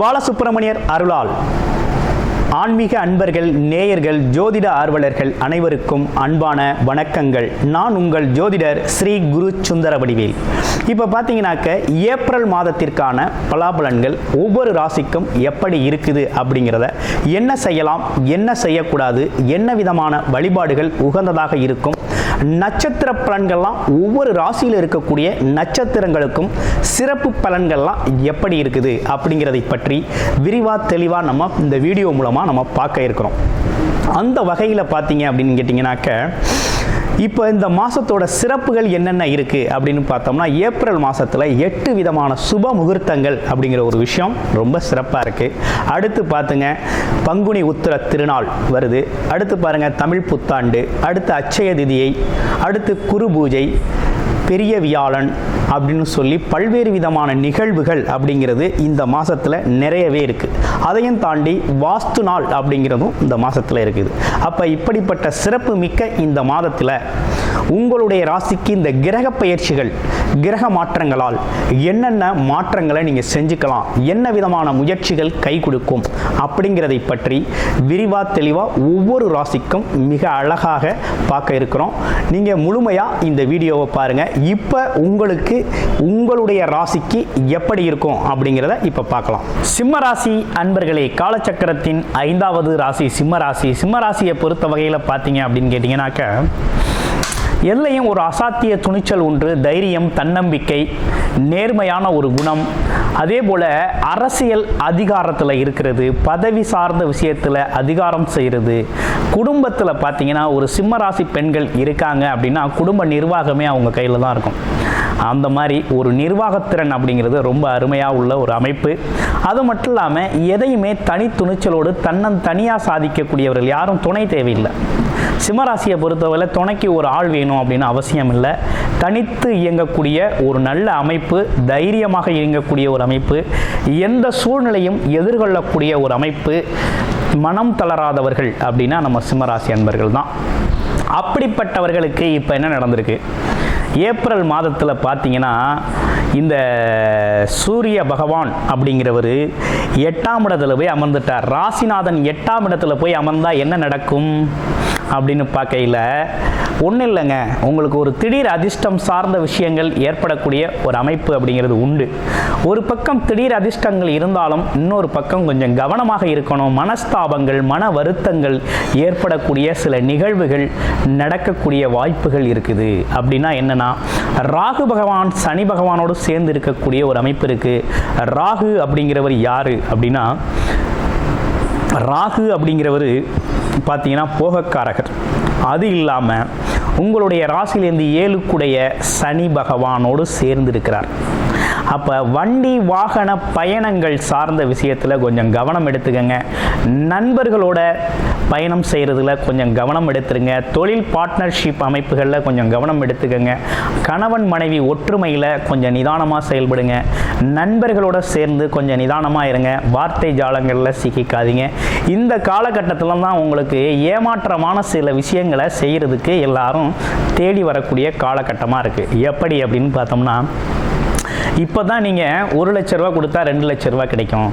பாலசுப்ரமணியர் அருளால் ஆன்மீக அன்பர்கள், நேயர்கள், ஜோதிட ஆர்வலர்கள் அனைவருக்கும் அன்பான வணக்கங்கள். நான் உங்கள் ஜோதிடர் ஸ்ரீ குரு சுந்தரவடிவேல். இப்போ பார்த்தீங்கன்னாக்க ஏப்ரல் மாதத்திற்கான பலாபலன்கள் ஒவ்வொரு ராசிக்கும் எப்படி இருக்குது அப்படிங்கிறத, என்ன செய்யலாம், என்ன செய்யக்கூடாது, என்ன விதமான வழிபாடுகள் உகந்ததாக இருக்கும், நட்சத்திர பலன்கள்லாம் ஒவ்வொரு ராசியில் இருக்கக்கூடிய நட்சத்திரங்களுக்கும் சிறப்பு பலன்கள்லாம் எப்படி இருக்குது அப்படிங்கிறதை பற்றி விரிவாக தெளிவாக நம்ம இந்த வீடியோ மூலமாக நம்ம பார்க்க இருக்கிறோம். அந்த வகையில் பார்த்தீங்க அப்படின்னு கேட்டிங்கனாக்க, இப்போ இந்த மாதத்தோட சிறப்புகள் என்னென்ன இருக்குது அப்படின்னு பார்த்தோம்னா, ஏப்ரல் மாதத்தில் 8 விதமான சுப முகூர்த்தங்கள் அப்படிங்கிற ஒரு விஷயம் ரொம்ப சிறப்பாக இருக்குது. அடுத்து பார்த்துங்க, பங்குனி உத்திர திருநாள் வருது. அடுத்து பாருங்கள், தமிழ் புத்தாண்டு, அடுத்து அட்சய திதியை, அடுத்து குரு பூஜை, பெரிய வியாழன் அப்படின்னு சொல்லி பல்வேறு விதமான நிகழ்வுகள் அப்படிங்கிறது இந்த மாதத்தில் நிறையவே இருக்குது. அதையும் தாண்டி வாஸ்து நாள் அப்படிங்கிறதும் இந்த மாதத்தில் இருக்குது. அப்போ இப்படிப்பட்ட சிறப்பு மிக்க இந்த மாதத்தில் உங்களுடைய ராசிக்கு இந்த கிரக பயிற்சிகள், கிரக மாற்றங்களால் என்னென்ன மாற்றங்களை நீங்கள் செஞ்சுக்கலாம், என்ன விதமான முயற்சிகள் கை கொடுக்கும் அப்படிங்கிறதை பற்றி விரிவாக தெளிவாக ஒவ்வொரு ராசிக்கும் மிக அழகாக பார்க்க இருக்கிறோம். நீங்கள் முழுமையாக இந்த வீடியோவை பாருங்கள். இப்போ உங்களுக்கு உங்களுடைய ராசிக்கு எப்படி இருக்கும் அப்படிங்கிறத இப்போ பார்க்கலாம். சிம்ம ராசி அன்பர்களே, காலச்சக்கரத்தின் 5வது ராசி சிம்ம ராசி. சிம்ம ராசியை பொறுத்த வகையில் பார்த்தீங்க அப்படின்னு கேட்டிங்கனாக்க, எல்லையும் ஒரு அசாத்திய துணிச்சல் ஒன்று, தைரியம், தன்னம்பிக்கை, நேர்மையான ஒரு குணம், அதே போல் அரசியல் அதிகாரத்தில் இருக்கிறது, பதவி சார்ந்த விஷயத்தில் அதிகாரம் செய்கிறது. குடும்பத்தில் பார்த்தீங்கன்னா ஒரு சிம்மராசி பெண்கள் இருக்காங்க அப்படின்னா குடும்ப நிர்வாகமே அவங்க கையில் தான் இருக்கும். அந்த மாதிரி ஒரு நிர்வாகத்திறன் அப்படிங்கிறது ரொம்ப அருமையாக உள்ள ஒரு அமைப்பு. அது மட்டும் இல்லாமல் எதையுமே தனித்துணிச்சலோடு தனியாக சாதிக்கக்கூடியவர்கள், யாரும் துணை தேவையில்லை. சிம்மராசியை பொறுத்தவரை துணைக்கு ஒரு ஆள் வேணும் அப்படின்னு அவசியம் இல்லை. தனித்து இயங்கக்கூடிய ஒரு நல்ல அமைப்பு, தைரியமாக இயங்கக்கூடிய ஒரு அமைப்பு, எந்த சூழ்நிலையும் எதிர்கொள்ளக்கூடிய ஒரு அமைப்பு, மனம் தளராதவர்கள் அப்படின்னா நம்ம சிம்மராசி அன்பர்கள் தான். அப்படிப்பட்டவர்களுக்கு இப்போ என்ன நடந்திருக்கு? ஏப்ரல் மாதத்தில் பார்த்தீங்கன்னா, இந்த சூரிய பகவான் அப்படிங்கிறவர் 8ஆம் இடத்துல போய் அமர்ந்துட்டார். ராசிநாதன் 8ஆம் இடத்துல போய் அமர்ந்தால் என்ன நடக்கும் அப்படின்னு பார்க்கையில் ஒன்றும் இல்லைங்க, உங்களுக்கு ஒரு திடீர் அதிர்ஷ்டம் சார்ந்த விஷயங்கள் ஏற்படக்கூடிய ஒரு அமைப்பு அப்படிங்கிறது உண்டு. ஒரு பக்கம் திடீர் அதிர்ஷ்டங்கள் இருந்தாலும் இன்னொரு பக்கம் கொஞ்சம் கவனமாக இருக்கணும். மனஸ்தாபங்கள், மன வருத்தங்கள் ஏற்படக்கூடிய சில நிகழ்வுகள் நடக்கக்கூடிய வாய்ப்புகள் இருக்குது. அப்படின்னா என்னன்னா, ராகு பகவான் சனி பகவானோடு சேர்ந்து இருக்கக்கூடிய ஒரு அமைப்பு இருக்குது. ராகு அப்படிங்கிறவர் யாரு அப்படின்னா, ராகு அப்படிங்கிறவர் பார்த்தீங்கன்னா போகக்காரகர். அது இல்லாமல் உங்களுடைய ராசியிலேருந்து 7க்குடைய சனி பகவானோடு சேர்ந்து இருக்கிறார். அப்போ வண்டி வாகன பயணங்கள் சார்ந்த விஷயத்தில் கொஞ்சம் கவனம் எடுத்துக்கங்க. நண்பர்களோட பயணம் செய்கிறதுல கொஞ்சம் கவனம் எடுத்துருங்க. தொழில் பார்ட்னர்ஷிப் அமைப்புகளில் கொஞ்சம் கவனம் எடுத்துக்கங்க. கணவன் மனைவி ஒற்றுமையில் கொஞ்சம் நிதானமாக செயல்படுங்க. நண்பர்களோட சேர்ந்து கொஞ்சம் நிதானமாக இருங்க. வார்த்தை ஜாலங்களில் சிக்கிக்காதீங்க. இந்த காலகட்டத்தில் தான் உங்களுக்கு ஏமாற்றமான சில விஷயங்களை செய்கிறதுக்கு எல்லாரும் தேடி வரக்கூடிய காலகட்டமாக இருக்குது. எப்படி அப்படின்னு பார்த்தோம்னா, இப்போ தான் நீங்கள் 1 லட்ச ரூபா கொடுத்தா 2 லட்ச ரூபா கிடைக்கும்.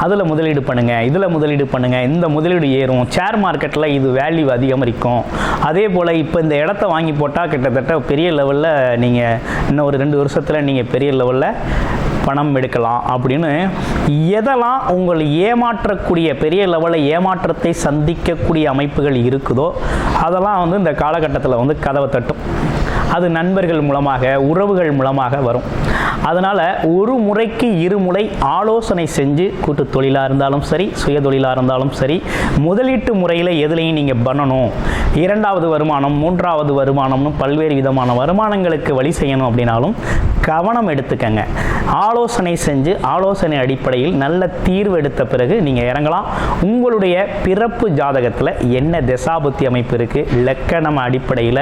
அதில் முதலீடு பண்ணுங்கள், இதில் முதலீடு பண்ணுங்கள், இந்த முதலீடு ஏறும், ஷேர் மார்க்கெட்டில் இது வேல்யூ அதிகரிக்கும். அதே போல் இப்போ இந்த இடத்த வாங்கி போட்டால் கிட்டத்தட்ட பெரிய லெவலில் நீங்கள் இன்னும் ஒரு 2 வருஷத்தில் நீங்கள் பெரிய லெவலில் பணம் எடுக்கலாம் அப்படின்னு எதெல்லாம் உங்களை ஏமாற்றக்கூடிய, பெரிய லெவலில் ஏமாற்றத்தை சந்திக்கக்கூடிய அமைப்புகள் இருக்குதோ அதெல்லாம் இந்த காலகட்டத்தில் கதவை தட்டும். அது நண்பர்கள் மூலமாக, உறவுகள் மூலமாக வரும். அதனால் ஒரு முறைக்கு 2 முறை ஆலோசனை செஞ்சு, கூட்டு தொழிலாக இருந்தாலும் சரி, சுய தொழிலாக இருந்தாலும் சரி, முதலீட்டு முறையில் எதுலையும் நீங்கள் பண்ணணும். 2வது வருமானம், 3வது வருமானம்னு பல்வேறு விதமான வருமானங்களுக்கு வழி செய்யணும் அப்படின்னாலும் கவனம் எடுத்துக்கங்க. ஆலோசனை செஞ்சு ஆலோசனை அடிப்படையில் நல்ல தீர்வு எடுத்த பிறகு நீங்கள் இறங்கலாம். உங்களுடைய பிறப்பு ஜாதகத்தில் என்ன தசாபுத்தி அமைப்பு இருக்குது, உங்களுக்கு லக்கணம் அடிப்படையில்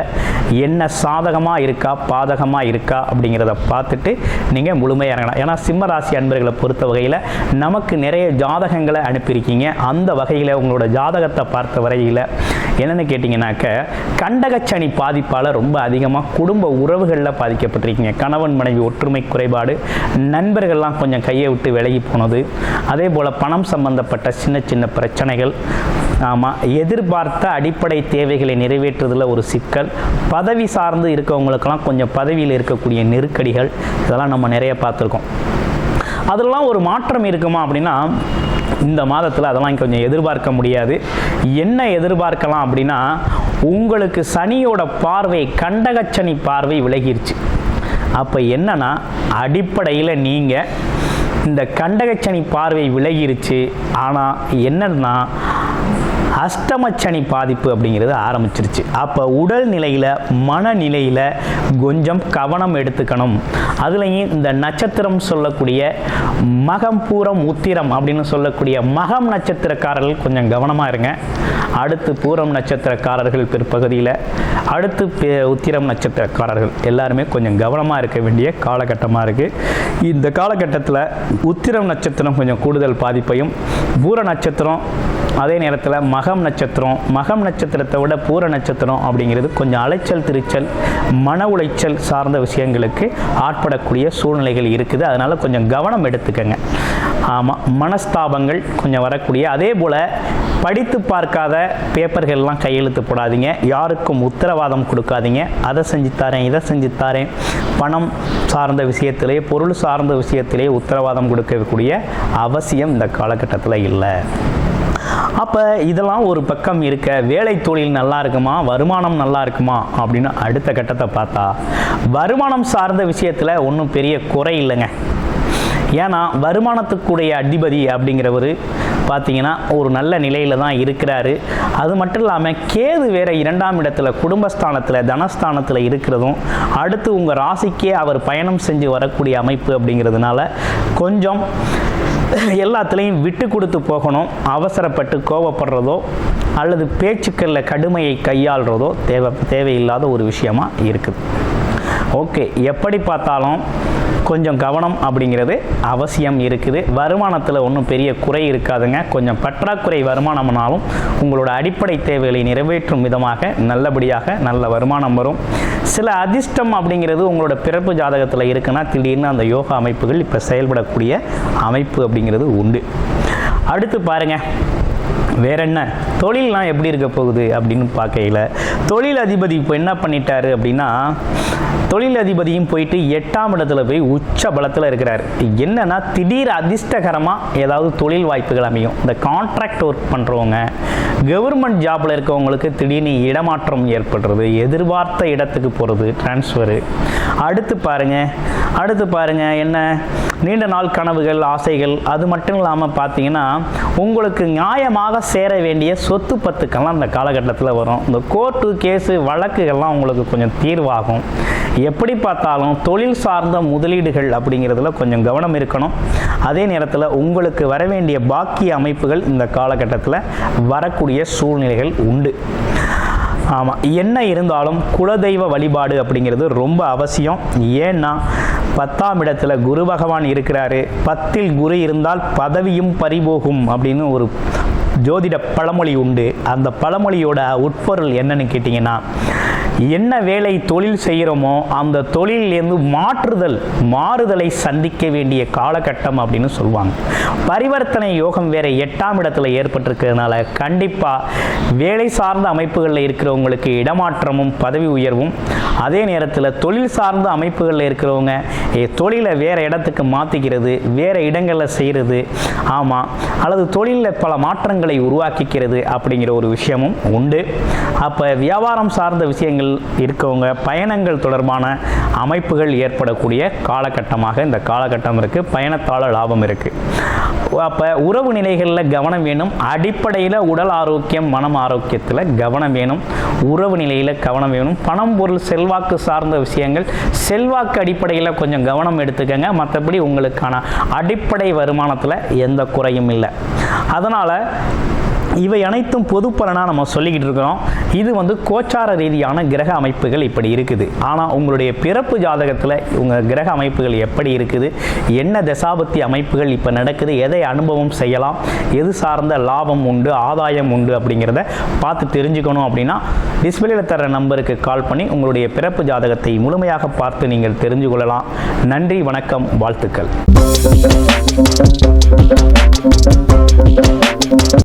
என்ன சாதகமாக இருக்கா பாதகமாக இருக்கா அப்படிங்கிறத பார்த்துட்டு நீங்கள் முழுமையாக இறங்கலாம். ஏன்னா சிம்ம ராசி அன்பர்களை பொறுத்த வகையில் நமக்கு நிறைய ஜாதகங்களை அனுப்பியிருக்கீங்க. அந்த வகையில் உங்களோட ஜாதகத்தை பார்த்த வரையில் என்னென்னு கேட்டிங்கனாக்க, கண்டகச்சனி பாதிப்பால் ரொம்ப அதிகமாக குடும்ப உறவுகளில் பாதிக்கப்பட்டிருக்கீங்க. கணவன் மனைவி ஒற்றுமை குறைபாடு, நண்பர்கள்லாம் கொஞ்சம் கையை விட்டு விலகி போனது, அதே போல் பணம் சம்பந்தப்பட்ட சின்ன சின்ன பிரச்சனைகள், ஆமாம், எதிர்பார்த்த அடிப்படை தேவைகளை நிறைவேற்றுவதில் ஒரு சிக்கல், பதவி சார்ந்து இருக்கவங்களுக்கெல்லாம் கொஞ்சம் பதவியில் இருக்கக்கூடிய நெருக்கடிகள், இதெல்லாம் நம்ம நிறைய பார்த்துருக்கோம். அதெல்லாம் ஒரு மாற்றம் இருக்குமா அப்படின்னா, இந்த மாதத்தில் அதெல்லாம் கொஞ்சம் எதிர்பார்க்க முடியாது. என்ன எதிர்பார்க்கலாம் அப்படின்னா, உங்களுக்கு சனியோட பார்வை, கண்டகச்சனி பார்வை விலகிருச்சு. அப்போ என்னன்னா, அடிப்படையில் நீங்கள் இந்த கண்டகச்சனி பார்வை விலகிருச்சு. ஆனால் என்னன்னா, அஷ்டமச்சனி பாதிப்பு அப்படிங்கிறது ஆரம்பிச்சிருச்சு. அப்போ உடல் நிலையில் மனநிலையில் கொஞ்சம் கவனம் எடுத்துக்கணும். அதுலேயும் இந்த நட்சத்திரம் சொல்லக்கூடிய மகம் பூரம் உத்திரம் அப்படின்னு சொல்லக்கூடிய மகம் நட்சத்திரக்காரர்கள் கொஞ்சம் கவனமாக இருங்க. அடுத்து பூரம் நட்சத்திரக்காரர்கள் பிற்பகுதியில், அடுத்து உத்திரம் நட்சத்திரக்காரர்கள் எல்லாருமே கொஞ்சம் கவனமாக இருக்க வேண்டிய காலகட்டமாக இருக்குது. இந்த காலகட்டத்தில் உத்திரம் நட்சத்திரம் கொஞ்சம் கூடுதல் பாதிப்பையும், பூர நட்சத்திரம் அதே நேரத்தில் மகம் நட்சத்திரத்தை விட பூர நட்சத்திரம் அப்படிங்கிறது கொஞ்சம் அலைச்சல் திருச்சல் மன உளைச்சல் சார்ந்த விஷயங்களுக்கு ஆட்படக்கூடிய சூழ்நிலைகள் இருக்குது. அதனால் கொஞ்சம் கவனம் எடுத்துக்கங்க. ஆமாம், மனஸ்தாபங்கள் கொஞ்சம் வரக்கூடிய, அதே போல் படித்து பார்க்காத பேப்பர்கள்லாம் கையெழுத்து போடாதீங்க. யாருக்கும் உத்தரவாதம் கொடுக்காதீங்க. அதை செஞ்சுத்தாரேன், இதை செஞ்சுத்தாரேன், பணம் சார்ந்த விஷயத்திலே, பொருள் சார்ந்த விஷயத்திலே உத்தரவாதம் கொடுக்கக்கூடிய அவசியம் இந்த காலகட்டத்தில் இல்லை. அப்போ இதெல்லாம் ஒரு பக்கம் இருக்க, வேலை தொழில் நல்லா இருக்குமா, வருமானம் நல்லா இருக்குமா அப்படின்னு அடுத்த கட்டத்தை பார்த்தா, வருமானம் சார்ந்த விஷயத்தில் ஒன்றும் பெரிய குறை இல்லைங்க. ஏன்னா வருமானத்துக்குடைய அதிபதி அப்படிங்கிறவர் பார்த்தீங்கன்னா ஒரு நல்ல நிலையில் தான் இருக்கிறாரு. அது மட்டும் இல்லாமல் கேது வேற 2ஆம் இடத்துல குடும்பஸ்தானத்தில் தனஸ்தானத்தில் இருக்கிறதும், அடுத்து உங்கள் ராசிக்கே அவர் பயணம் செஞ்சு வரக்கூடிய அமைப்பு அப்படிங்கிறதுனால கொஞ்சம் எல்லாத்துலேயும் விட்டு கொடுத்து போகணும். அவசரப்பட்டு கோபப்படுறதோ அல்லது பேச்சுக்களில் கடுமையை கையாளுறதோ தேவையில்லாத ஒரு விஷயமா இருக்குது. ஓகே, எப்படி பார்த்தாலும் கொஞ்சம் கவனம் அப்படிங்கிறது அவசியம் இருக்குது. வருமானத்தில் ஒன்றும் பெரிய குறை இருக்காதுங்க. கொஞ்சம் பற்றாக்குறை வருமானம்னாலும் உங்களோட அடிப்படை தேவைகளை நிறைவேற்றும் விதமாக நல்லபடியாக நல்ல வருமானம் வரும். சில அதிர்ஷ்டம் அப்படிங்கிறது உங்களோட பிறப்பு ஜாதகத்தில் இருக்குன்னா திடீர்னு அந்த யோகா அமைப்புகள் இப்போ செயல்படக்கூடிய அமைப்பு அப்படிங்கிறது உண்டு. அடுத்து பாருங்கள், வேற என்ன தொழிலெலாம் எப்படி இருக்க போகுது அப்படின்னு பார்க்கையில், தொழில் அதிபதி இப்போ என்ன பண்ணிட்டாரு அப்படின்னா, தொழில் அதிபதியும் போயிட்டு 8ஆம் இடத்துல போய் உச்ச பலத்தில் இருக்கிறார். என்னன்னா திடீர் அதிர்ஷ்டகரமாக ஏதாவது தொழில் வாய்ப்புகள் அமையும். இந்த கான்ட்ராக்ட் ஒர்க் பண்ணுறவங்க, கவர்மெண்ட் ஜாப்பில் இருக்கவங்களுக்கு திடீர்னு இடமாற்றம் ஏற்படுறது, எதிர்பார்த்த இடத்துக்கு போகிறது, டிரான்ஸ்ஃபரு. அடுத்து பாருங்கள் என்ன நீண்ட நாள் கனவுகள், ஆசைகள், அது மட்டும் இல்லாமல் பார்த்தீங்கன்னா உங்களுக்கு நியாயமாக சேர வேண்டிய சொத்து பத்துக்கெல்லாம் இந்த காலகட்டத்தில் வரும். இந்த கோர்ட்டு கேஸு வழக்குகள்லாம் உங்களுக்கு கொஞ்சம் தீர்வாகும். எப்படி பார்த்தாலும் தொழில் சார்ந்த முதலீடுகள் அப்படிங்கிறதுல கொஞ்சம் கவனம் இருக்கணும். அதே நேரத்தில் உங்களுக்கு வர வேண்டிய பாக்கிய அமைப்புகள் இந்த காலகட்டத்தில் வரக்கூடிய சூழ்நிலைகள் உண்டு. ஆமாம், என்ன இருந்தாலும் குலதெய்வ வழிபாடு அப்படிங்கிறது ரொம்ப அவசியம். ஏன்னா 10ஆம் இடத்துல குரு பகவான் இருக்கிறாரு. 10இல் குரு இருந்தால் பதவியும் பறிபோகும் அப்படின்னு ஒரு ஜோதிட பழமொழி உண்டு. அந்த பழமொழியோட உட்பொருள் என்னன்னு கேட்டிங்கன்னா, என்ன வேலை தொழில் செய்கிறோமோ அந்த தொழிலிருந்து மாறுதலை சந்திக்க வேண்டிய காலகட்டம் அப்படின்னு சொல்லுவாங்க. பரிவர்த்தனை யோகம் வேற 8ஆம் இடத்துல ஏற்பட்டிருக்கிறதுனால கண்டிப்பாக வேலை சார்ந்த அமைப்புகளில் இருக்கிறவங்களுக்கு இடமாற்றமும் பதவி உயர்வும், அதே நேரத்தில் தொழில் சார்ந்த அமைப்புகளில் இருக்கிறவங்க தொழிலை வேறு இடத்துக்கு மாற்றிக்கிறது, வேறு இடங்களில் செய்கிறது, ஆமாம், அல்லது தொழிலில் பல மாற்றங்களை உருவாக்கிக்கிறது அப்படிங்கிற ஒரு விஷயமும் உண்டு. அப்போ வியாபாரம் சார்ந்த விஷயங்கள் இருக்கவங்க பயணங்கள் தொடர்பான அமைப்புகள் ஏற்படக்கூடிய காலகட்டமாக இந்த காலகட்டம் இருக்குது. பயணத்தால் லாபம் இருக்குது. அப்போ உறவு நிலைகளில் கவனம் வேணும். அடிப்படையில் உடல் ஆரோக்கியம், மனம் ஆரோக்கியத்தில் கவனம் வேணும். உறவு நிலையில் கவனம் வேணும். பணம், பொருள், செல்வாக்கு சார்ந்த விஷயங்கள், செல்வாக்கு அடிப்படையில் கொஞ்சம் கவனம் எடுத்துக்கங்க. மற்றபடி உங்களுக்கான அடிப்படை வருமானத்தில் எந்த குறையும் இல்லை. அதனால் இவை அனைத்தும் பொது பலனாக நம்ம சொல்லிக்கிட்டு இருக்கிறோம். இது வந்து கோச்சார ரீதியான கிரக அமைப்புகள் இப்படி இருக்குது. ஆனால் உங்களுடைய பிறப்பு ஜாதகத்தில் உங்கள் கிரக அமைப்புகள் எப்படி இருக்குது, என்ன தசாபத்தி அமைப்புகள் இப்போ நடக்குது, எதை அனுபவம் செய்யலாம், எது சார்ந்த லாபம் உண்டு, ஆதாயம் உண்டு அப்படிங்கிறத பார்த்து தெரிஞ்சுக்கணும் அப்படின்னா டிஸ்பிளேல தர நம்பருக்கு கால் பண்ணி உங்களுடைய பிறப்பு ஜாதகத்தை முழுமையாக பார்த்து நீங்கள் தெரிஞ்சு கொள்ளலாம். நன்றி, வணக்கம், வாழ்த்துக்கள்.